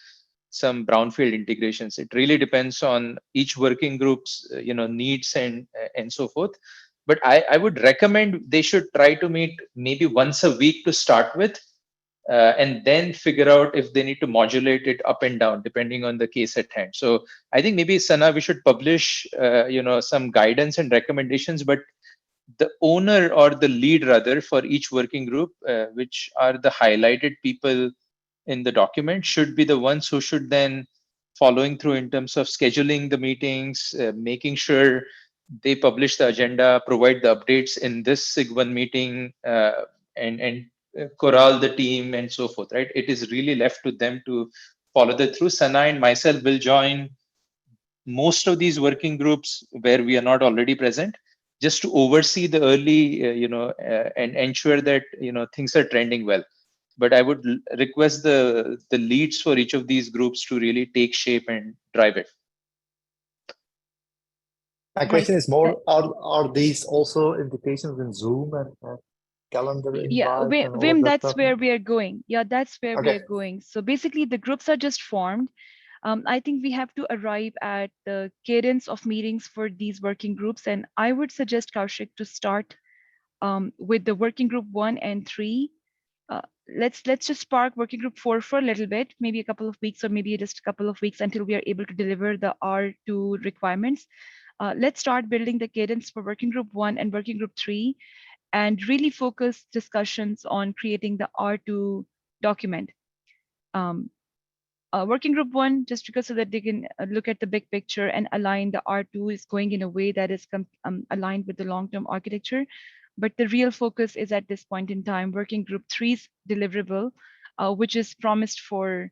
some brownfield integrations. It really depends on each working group's needs and so forth. But I would recommend they should try to meet maybe once a week to start with, and then figure out if they need to modulate it up and down depending on the case at hand. So I think maybe Sana, we should publish some guidance and recommendations, but the owner or the lead rather for each working group, which are the highlighted people in the document, should be the ones who should then following through in terms of scheduling the meetings, making sure they publish the agenda, provide the updates in this SIG1 meeting, and corral the team and so forth, right? It is really left to them to follow that through. Sana and myself will join most of these working groups where we are not already present, just to oversee the early, and ensure that things are trending well. But I would request the leads for each of these groups to really take shape and drive it. My Right. question is more, are these also invitations in Zoom and calendar Yeah, invites and all of Wim, that that's stuff? where we are going. Yeah, that's where we Okay. are going. So basically, the groups are just formed. I think we have to arrive at the cadence of meetings for these working groups. And I would suggest, Kaushik, to start with the working group 1 and 3. Uh, let's just park working group 4 for a little bit, maybe a couple of weeks, or maybe just a couple of weeks until we are able to deliver the R2 requirements. Let's start building the cadence for working group 1 and working group 3, and really focus discussions on creating the R2 document. Working group 1, just because so that they can look at the big picture and align the R2 is going in a way that is aligned with the long-term architecture. But the real focus is at this point in time, working group 3's deliverable, which is promised for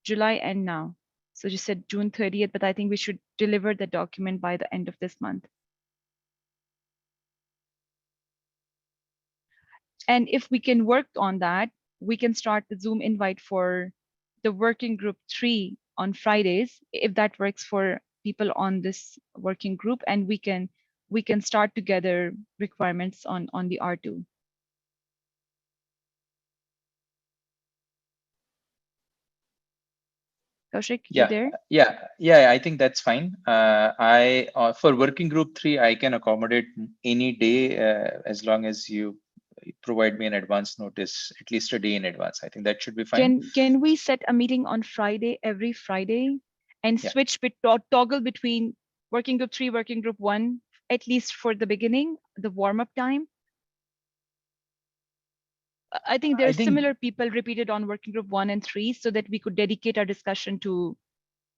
July and now. So you said June 30th, but I think we should deliver the document by the end of this month. And if we can work on that, we can start the Zoom invite for the working group 3 on Fridays, if that works for people on this working group, and we can start together requirements on the R2. Kaushik, you there? Yeah, I think that's fine. I for working group 3, I can accommodate any day, as long as you provide me an advance notice, at least a day in advance. I think that should be fine. Can we set a meeting on Friday, every Friday, and Yeah. switch toggle between working group 3, working group 1, at least for the beginning, the warm-up time? I think I there's think similar people repeated on working group 1 and 3, so that we could dedicate our discussion to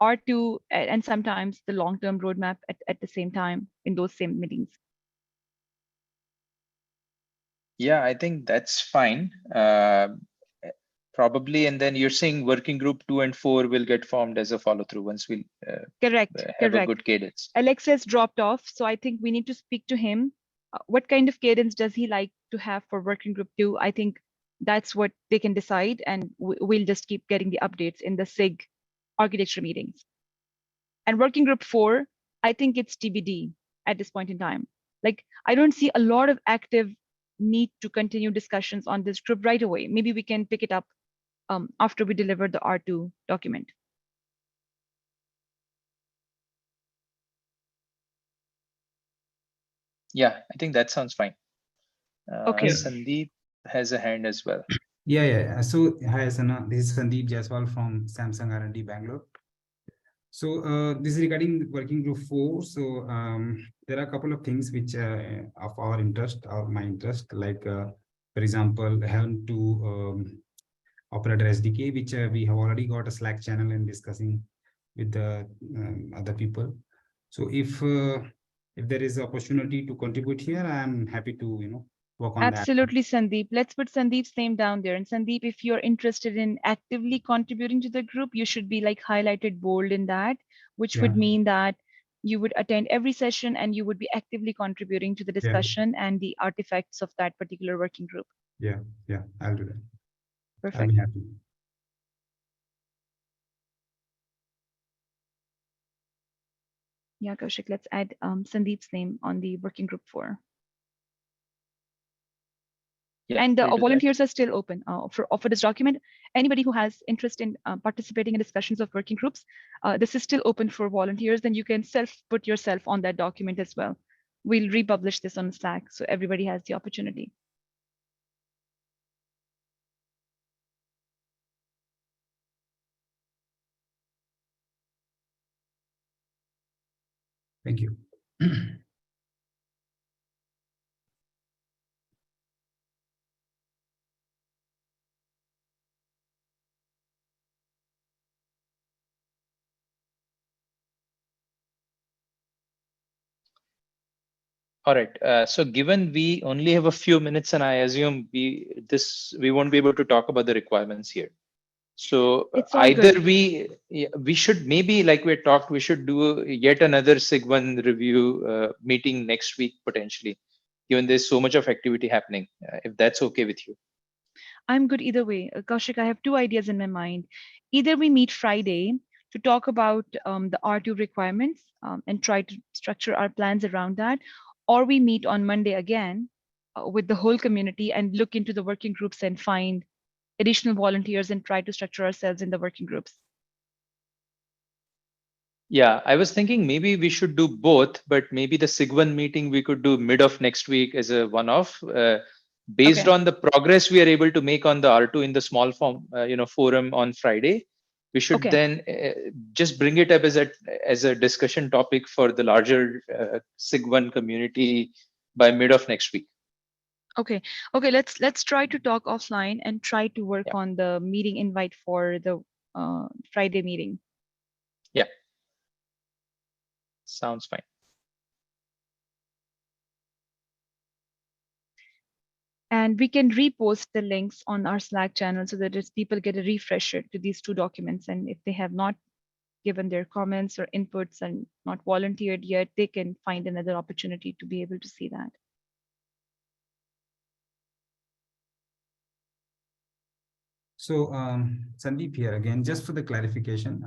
R2 and sometimes the long-term roadmap at the same time in those same meetings. Yeah, I think that's fine. Probably, and then you're saying working group 2 and 4 will get formed as a follow-through once we Correct, have a correct. good cadence. Alex has dropped off, so I think we need to speak to him. What kind of cadence does he like to have for working group 2? I think that's what they can decide, and we'll just keep getting the updates in the SIG architecture meetings. And working group 4, I think it's TBD at this point in time. Like, I don't see a lot of active need to continue discussions on this group right away. Maybe we can pick it up after we deliver the R2 document. Yeah, I think that sounds fine. Okay. Sandeep has a hand as well. Yeah. So hi, Sana. This is Sandeep Jaiswal from Samsung R&D Bangalore. So this is regarding working group 4. So there are a couple of things which of our interest or my interest, like for example, Helm to operator SDK, which we have already got a Slack channel and discussing with the other people. So if there is opportunity to contribute here, I am happy to work on that. Absolutely, Sandeep. Let's put Sandeep's name down there. And Sandeep, if you're interested in actively contributing to the group, you should be like highlighted bold in that, which would mean that You would attend every session and you would be actively contributing to the discussion and the artifacts of that particular working group. Yeah, I'll do that. I'll Perfect. be happy. Yeah, Kaushik, let's add Sandeep's name on the working group 4. Yeah, And the we'll do that. volunteers are still open for this document. Anybody who has interest in participating in discussions of working groups, this is still open for volunteers. Then you can put yourself on that document as well. We'll republish this on Slack so everybody has the opportunity. Thank you. All right. So given we only have a few minutes, and I assume we won't be able to talk about the requirements here. So It's all either good. we should maybe, like we talked, we should do yet another SIG1 review meeting next week potentially, given there's so much of activity happening. If that's okay with you. I'm good either way. Kaushik, I have two ideas in my mind. Either we meet Friday to talk about the R2 requirements and try to structure our plans around that, or we meet on Monday again with the whole community and look into the working groups and find additional volunteers and try to structure ourselves in the working groups. Yeah, I was thinking maybe we should do both, but maybe the SIG1 meeting we could do mid of next week as a one-off. Based Okay. on the progress we are able to make on the R2 in the small form, forum on Friday, we should Okay. then just bring it up as a discussion topic for the larger SIG1 community by mid of next week. Okay. Let's try to talk offline and try to work Yeah. on the meeting invite for the Friday meeting. Yeah. Sounds fine. And we can repost the links on our Slack channel so that people get a refresher to these two documents. And if they have not given their comments or inputs and not volunteered yet, they can find another opportunity to be able to see that. So Sandeep here again, just for the clarification,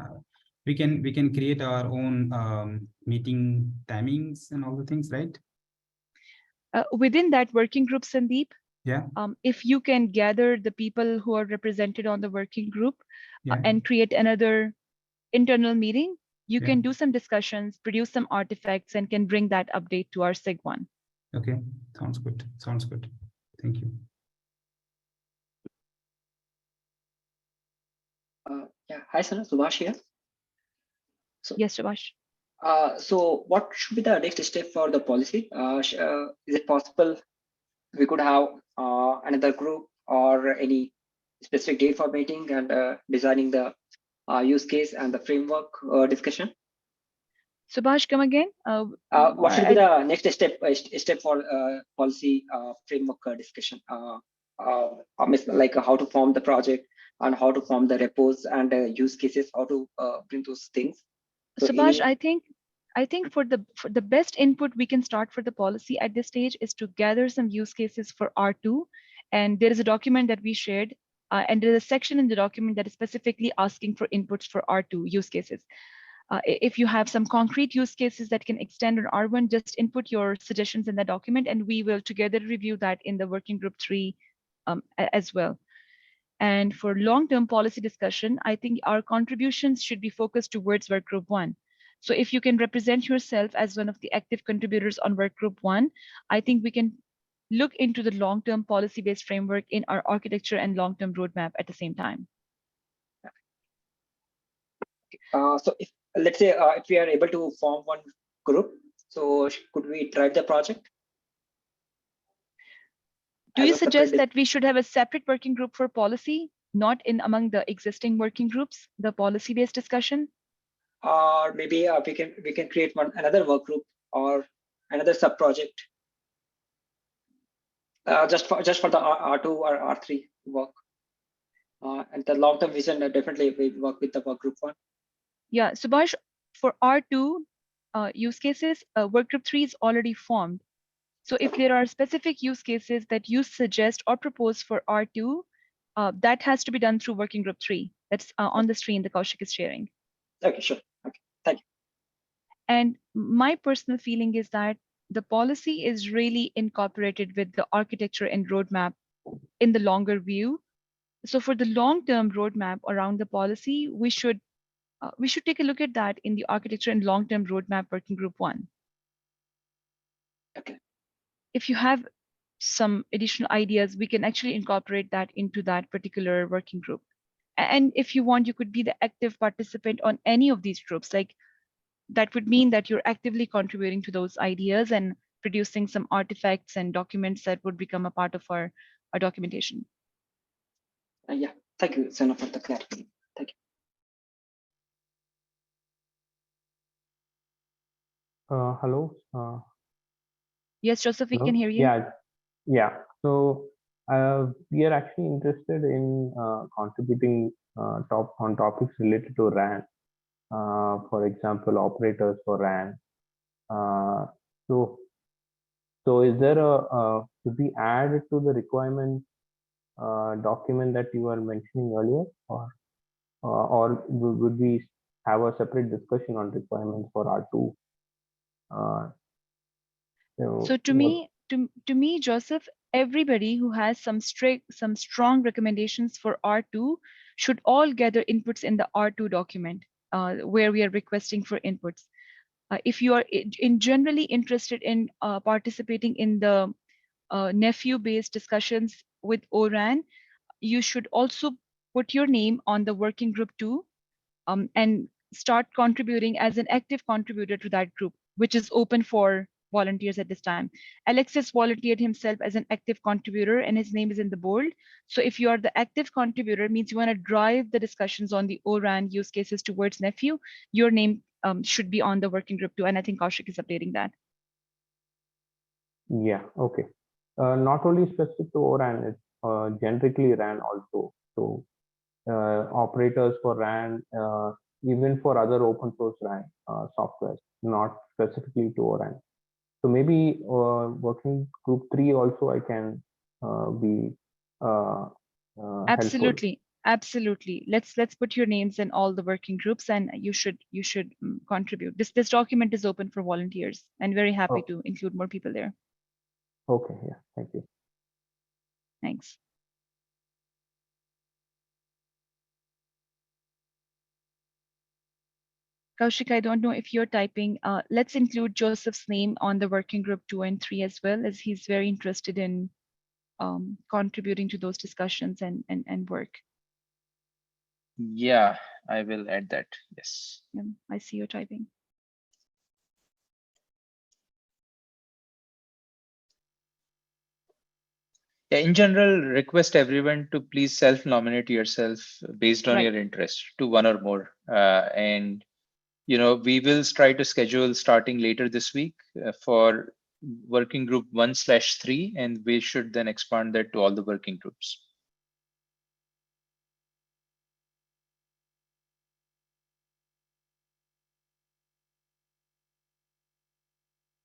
we can create our own meeting timings and all the things, right? Within that working group, Sandeep, Yeah. If you can gather the people who are represented on the working group Yeah. and create another internal meeting, you Yeah. can do some discussions, produce some artifacts, and can bring that update to our SIG1. Okay, sounds good. Sounds good. Thank you. Yeah, hi, Sana, Subhash here. So, Yes, Subhash. So what should be the next step for the policy? Is it possible we could have another group or any specific date for meeting and designing the use case and the framework discussion? Subhash, come again. What should be the next step for policy framework discussion? Like how to form the project and how to form the repos and use cases, how to bring those things. So Subhash, I think for the best input we can start for the policy at this stage is to gather some use cases for R2. And there is a document that we shared, and there is a section in the document that is specifically asking for inputs for R2 use cases. If you have some concrete use cases that can extend on R1, just input your suggestions in the document, and we will together review that in the working group 3 as well. And for long-term policy discussion, I think our contributions should be focused towards work group 1. So if you can represent yourself as one of the active contributors on work group 1, I think we can look into the long-term policy-based framework in our architecture and long-term roadmap at the same time. So if let's say if we are able to form one group, so could we drive the project? Do you suggest that we should have a separate working group for policy, not in among the existing working groups, the policy-based discussion? Or maybe we can create another work group or another sub project just for the R2 or R3 work. And the long-term vision, definitely we work with the work group 1. Yeah, Subhash, for R2, use cases, workgroup 3 is already formed. So if there are specific use cases that you suggest or propose for R2, that has to be done through working group 3. That's on the screen that Kaushik is sharing. Okay, sure. Okay, thank you. And my personal feeling is that the policy is really incorporated with the architecture and roadmap in the longer view. So for the long-term roadmap around the policy, we should take a look at that in the architecture and long-term roadmap working group 1. Okay. If you have some additional ideas, we can actually incorporate that into that particular working group. And if you want, you could be the active participant on any of these groups. Like that would mean that you're actively contributing to those ideas and producing some artifacts and documents that would become a part of our documentation. Yeah, thank you, Sana, for the clarity. Thank you. Hello. Yes, Joseph, we Hello. can hear you. Yeah. So we are actually interested in contributing on topics related to RAN. For example, operators for RAN. So is there to be added to the requirement document that you were mentioning earlier, or would we have a separate discussion on requirements for R2? So to me, Joseph, everybody who has some strong recommendations for R2 should all gather inputs in the R2 document where we are requesting for inputs. If you are generally interested in participating in the nephew-based discussions with ORAN, you should also put your name on the working group 2 and start contributing as an active contributor to that group, which is open for volunteers at this time. Alexis volunteered himself as an active contributor and his name is in the bold. So if you are the active contributor, means you want to drive the discussions on the ORAN use cases towards nephew, your name should be on the working group too. And I think Kaushik is updating that. Yeah, okay. Not only specific to ORAN, it's generically RAN also. So operators for RAN, even for other open source RAN software, not specifically to ORAN. So maybe working group 3 also I can be Absolutely. helpful. Absolutely. Let's put your names in all the working groups and you should contribute. This document is open for volunteers and very happy Oh, to include more people there. okay, yeah, thank you. Thanks. Kaushik, I don't know if you're typing. Let's include Joseph's name on the working group 2 and 3 as well, as he's very interested in contributing to those discussions and work. Yeah, I will add that. Yes. Yeah, I see you typing. Yeah, in general, request everyone to please self-nominate yourself based on Right. your interest to one or more. And we will try to schedule starting later this week for working group 1/3, and we should then expand that to all the working groups.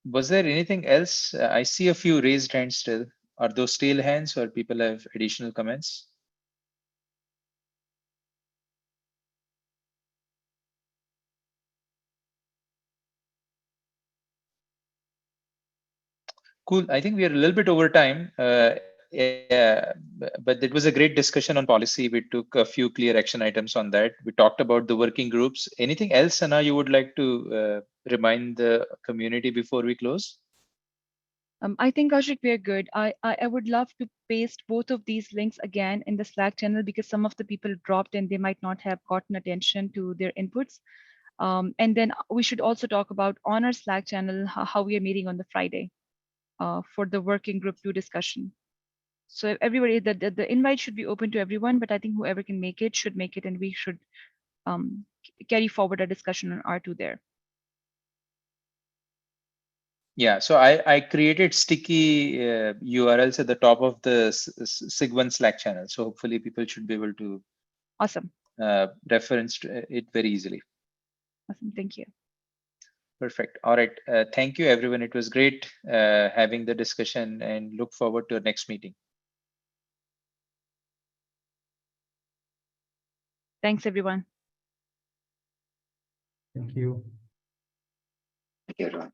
Was there anything else? I see a few raised hands still. Are those still hands or people have additional comments? Cool. I think we are a little bit over time. Yeah, but it was a great discussion on policy. We took a few clear action items on that. We talked about the working groups. Anything else, Anna, you would like to remind the community before we close? I think Kaushik, we are good. I would love to paste both of these links again in the Slack channel because some of the people dropped and they might not have gotten attention to their inputs. And then we should also talk about on our Slack channel how we are meeting on the Friday for the working group 2 discussion. So everybody, the invite should be open to everyone, but I think whoever can make it should make it, and we should carry forward a discussion on R2 there. Yeah, so I created sticky URLs at the top of the SIG1 Slack channel. So hopefully people should be able to Awesome. reference it very easily. Awesome. Thank you. Perfect. All right. Thank you, everyone. It was great having the discussion, and look forward to our next meeting. Thanks, everyone. Thank you. Thank you, everyone.